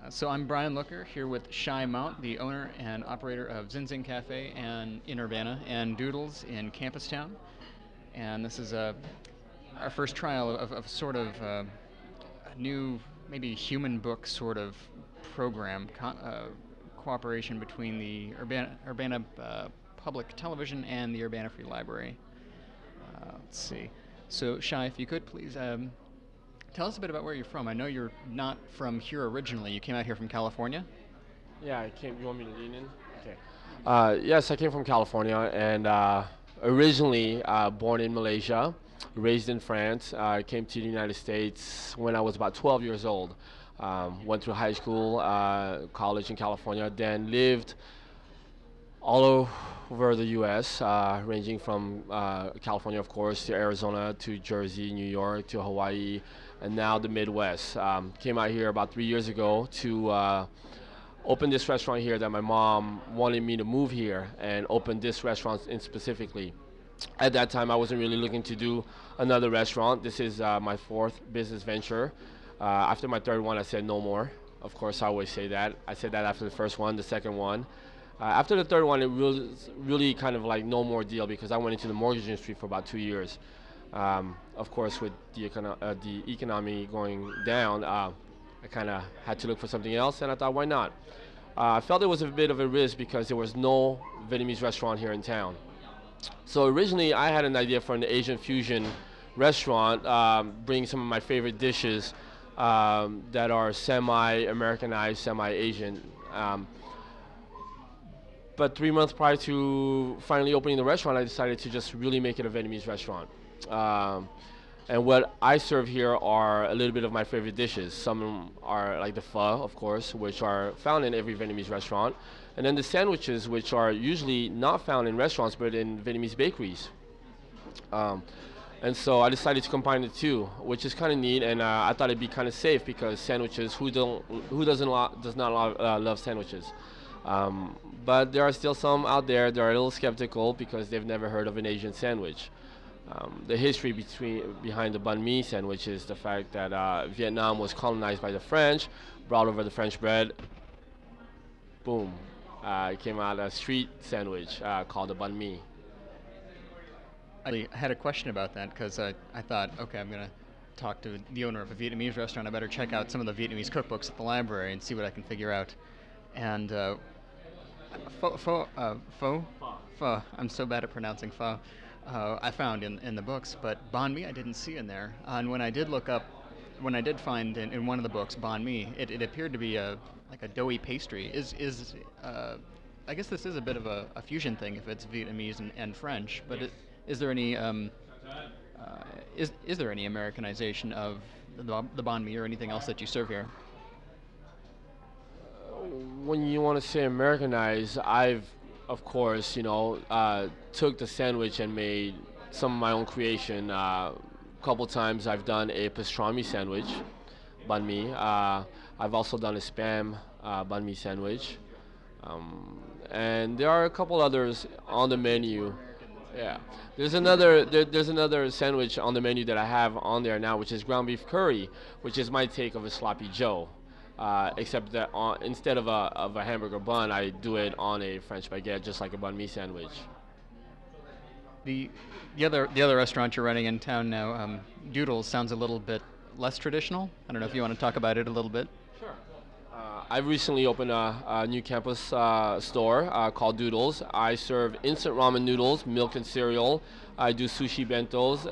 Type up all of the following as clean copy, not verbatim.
So I'm Brian Looker here with Shai Mount, the owner and operator of Zinzing Cafe and in Urbana and Doodles in Campustown. And this is our first trial of sort of a new, maybe human book sort of program, cooperation between the Urbana Public Television and the Urbana Free Library. Let's see. So Shai, if you could please tell us a bit about where you're from. I know you're not from here originally. You came out here from California. Yeah, I came. You want me to lean in? Okay. Yes, I came from California and originally born in Malaysia, raised in France. I came to the United States when I was about 12 years old. Went through high school, college in California, then lived all over the U.S., ranging from California, of course, to Arizona, to Jersey, New York, to Hawaii, and now the Midwest. Came out here about 3 years ago to open this restaurant here that my mom wanted me to move here and open this restaurant in specifically. At that time, I wasn't really looking to do another restaurant. This is my fourth business venture. After my third one, I said no more. Of course, I always say that. I said that after the first one, the second one. After the third one, it was really kind of like no more deal because I went into the mortgage industry for about 2 years. Of course, with the economy going down, I kind of had to look for something else, and I thought, why not? I felt it was a bit of a risk because there was no Vietnamese restaurant here in town. So originally, I had an idea for an Asian fusion restaurant, bring some of my favorite dishes that are semi-Americanized, semi-Asian. But 3 months prior to finally opening the restaurant, I decided to just really make it a Vietnamese restaurant. And what I serve here are a little bit of my favorite dishes. Some are like the pho, of course, which are found in every Vietnamese restaurant. And then the sandwiches, which are usually not found in restaurants, but in Vietnamese bakeries. And so I decided to combine the two, which is kind of neat, and I thought it'd be kind of safe because sandwiches, does not love sandwiches? But there are still some out there that are a little skeptical because they've never heard of an Asian sandwich. The history behind the banh mi sandwich is the fact that Vietnam was colonized by the French, brought over the French bread, boom, it came out a street sandwich called the banh mi. I had a question about that because I thought, okay, I'm going to talk to the owner of a Vietnamese restaurant. I better check out some of the Vietnamese cookbooks at the library and see what I can figure out. And pho. I'm so bad at pronouncing pho. I found in the books, but banh mi I didn't see in there. And when I did find in one of the books banh mi, it appeared to be like a doughy pastry. I guess this is a bit of a fusion thing if it's Vietnamese and French. But is there any is there any Americanization of the banh mi or anything else that you serve here? When you want to say Americanized, I've, of course, took the sandwich and made some of my own creation. Couple times I've done a pastrami sandwich, banh mi. I've also done a spam banh mi sandwich. And there are a couple others on the menu. Yeah, there's another sandwich on the menu that I have on there now, which is ground beef curry, which is my take of a sloppy Joe. Except that instead of a hamburger bun, I do it on a French baguette, just like a banh mi sandwich. The other restaurant you're running in town now, Doodles, sounds a little bit less traditional. I don't know if you want to talk about it a little bit. Sure. I've recently opened a new campus store called Doodles. I serve instant ramen noodles, milk and cereal. I do sushi bentos.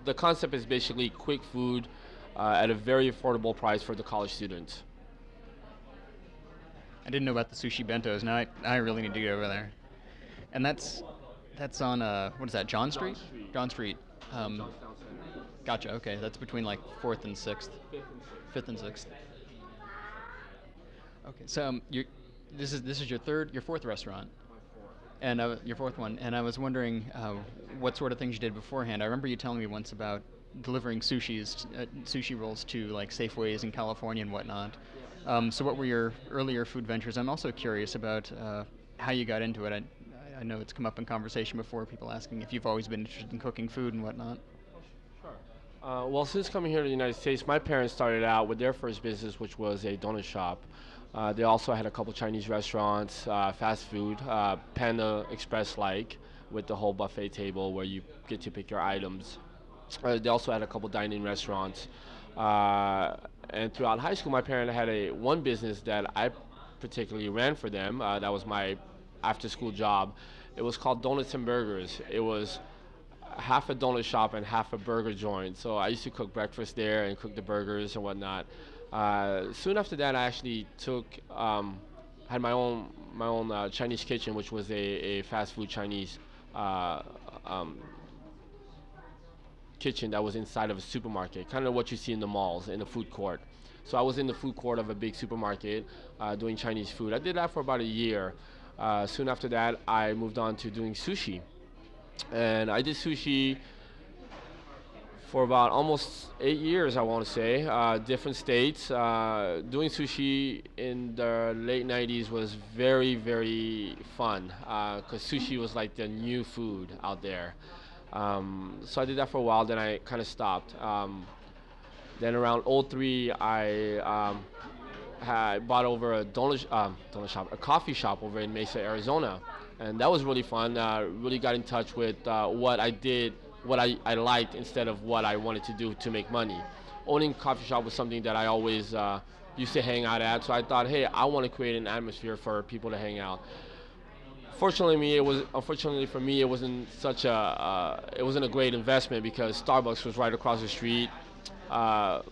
The concept is basically quick food at a very affordable price for the college students. I didn't know about the sushi bentos. Now I really need to go over there. And that's on what is that? John Street? John Street. Gotcha. Okay, that's between like 4th and 6th. 5th and 6th. Okay, so this is your fourth restaurant. And your fourth one. And I was wondering what sort of things you did beforehand. I remember you telling me once about delivering sushi rolls to like Safeways in California and whatnot. So what were your earlier food ventures? I'm also curious about how you got into it. I know it's come up in conversation before, people asking if you've always been interested in cooking food and whatnot. Sure. Well, since coming here to the United States, my parents started out with their first business, which was a donut shop. They also had a couple Chinese restaurants, fast food, Panda Express-like, with the whole buffet table where you get to pick your items. They also had a couple dining restaurants. And throughout high school, my parents had a one business that I particularly ran for them. That was my after-school job. It was called Donuts and Burgers. It was half a donut shop and half a burger joint. So I used to cook breakfast there and cook the burgers and whatnot. Soon after that, I actually had my own Chinese kitchen, which was a fast food Chinese uh, um, kitchen that was inside of a supermarket, kind of what you see in the malls, in the food court. So I was in the food court of a big supermarket doing Chinese food. I did that for about a year. Soon after that, I moved on to doing sushi. And I did sushi for about almost 8 years, I want to say, different states. Doing sushi in the late 90s was very, very fun because sushi was like the new food out there. So I did that for a while, then I kind of stopped. Then around '03, I had bought over a donut shop, a coffee shop over in Mesa, Arizona, and that was really fun. Really got in touch with what I did, what I liked instead of what I wanted to do to make money. Owning a coffee shop was something that I always used to hang out at, so I thought, hey, I want to create an atmosphere for people to hang out. Unfortunately for me, it wasn't a great investment because Starbucks was right across the street. Uh,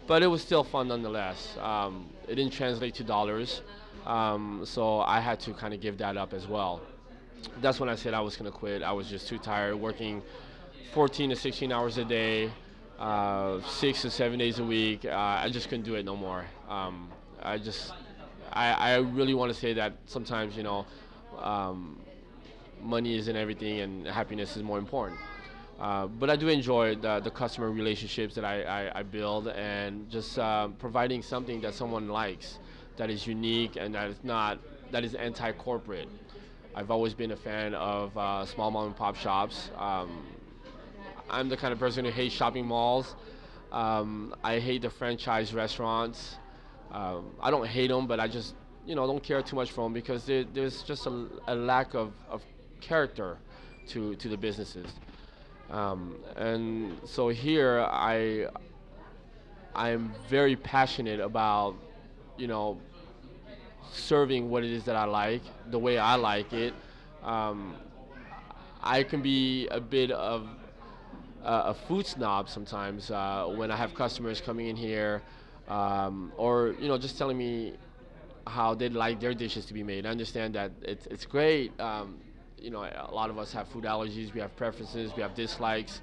but it was still fun nonetheless. It didn't translate to dollars, so I had to kind of give that up as well. That's when I said I was going to quit. I was just too tired working 14 to 16 hours a day, 6 to 7 days a week. I just couldn't do it no more. I just, I really want to say that sometimes, um, money isn't everything and happiness is more important. But I do enjoy the customer relationships that I build and just providing something that someone likes, that is unique and that is anti-corporate. I've always been a fan of small mom and pop shops. I'm the kind of person who hates shopping malls. I hate the franchise restaurants. I don't hate them, but I just don't care too much for them because there's just a lack of character to the businesses. And so here I'm very passionate about you know serving what it is that I like, the way I like it. Um, I can be a bit of a food snob sometimes when I have customers coming in here, or just telling me how they'd like their dishes to be made. I understand that it's great. A lot of us have food allergies, we have preferences, we have dislikes.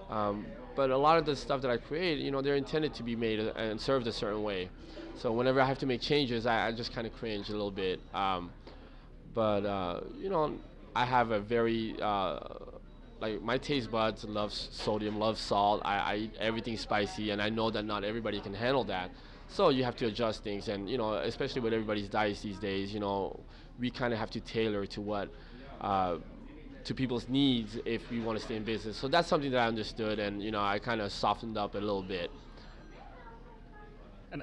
But a lot of the stuff that I create, they're intended to be made and served a certain way. So whenever I have to make changes, I just kind of cringe a little bit. But I have a very like my taste buds loves sodium, loves salt. I eat everything spicy, and I know that not everybody can handle that. So you have to adjust things, and especially with everybody's diets these days, we kind of have to tailor to what uh, to people's needs if we want to stay in business. So that's something that I understood, and I kind of softened up a little bit.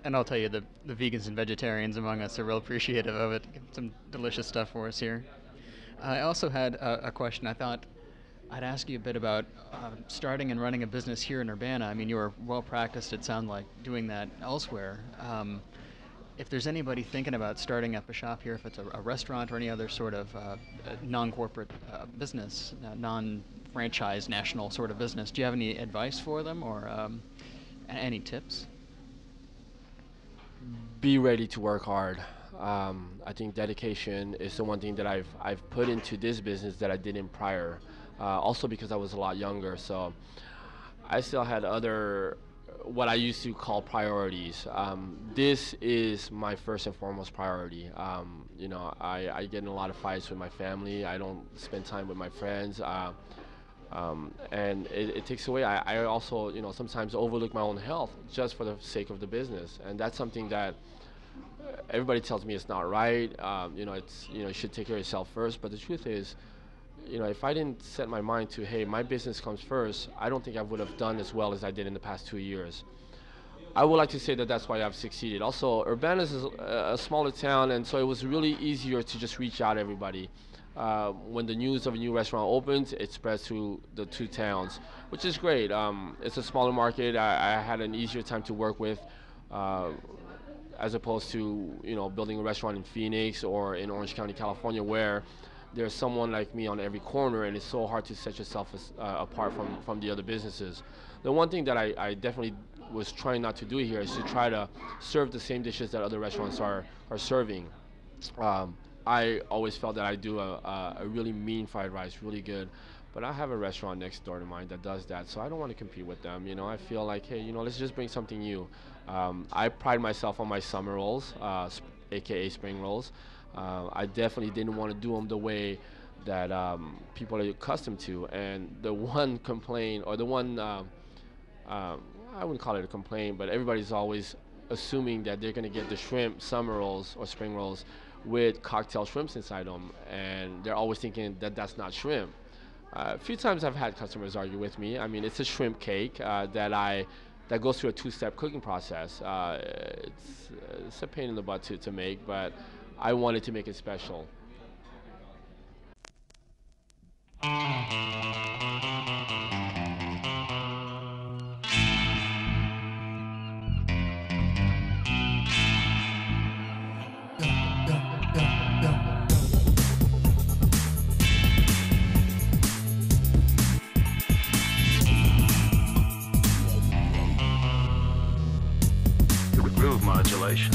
And I'll tell you, the vegans and vegetarians among us are real appreciative of it. Some delicious stuff for us here. I also had a question. I thought I'd ask you a bit about starting and running a business here in Urbana. I mean, you were well practiced, it sounded like, doing that elsewhere. If there's anybody thinking about starting up a shop here, if it's a restaurant or any other sort of non-corporate business, non-franchise national sort of business, do you have any advice for them or any tips? Be ready to work hard. I think dedication is the one thing that I've put into this business that I didn't prior. Also because I was a lot younger, so I still had other what I used to call priorities. This is my first and foremost priority. I get in a lot of fights with my family. I don't spend time with my friends. And it takes away. I also, sometimes overlook my own health just for the sake of the business, and that's something that everybody tells me it's not right. You should take care of yourself first. But the truth is, if I didn't set my mind to, hey, my business comes first, I don't think I would have done as well as I did in the past 2 years. I would like to say that that's why I've succeeded. Also, Urbanus is a smaller town, and so it was really easier to just reach out to everybody. When the news of a new restaurant opens, it spreads to the two towns, which is great. It's a smaller market. I had an easier time to work with, as opposed to building a restaurant in Phoenix or in Orange County, California, where there's someone like me on every corner, and it's so hard to set yourself apart from the other businesses. The one thing that I definitely was trying not to do here is to try to serve the same dishes that other restaurants are serving. I always felt that I do a really mean fried rice, really good, but I have a restaurant next door to mine that does that, so I don't want to compete with them. I feel like, hey, let's just bring something new. I pride myself on my summer rolls, aka spring rolls. I definitely didn't want to do them the way that people are accustomed to. And the one complaint, or the one, I wouldn't call it a complaint, but everybody's always assuming that they're going to get the shrimp summer rolls or spring rolls with cocktail shrimps inside them. And they're always thinking that that's not shrimp. A few times I've had customers argue with me. I mean, it's a shrimp cake that goes through a two-step cooking process. It's a pain in the butt to make, but I wanted to make it special. Groove modulation.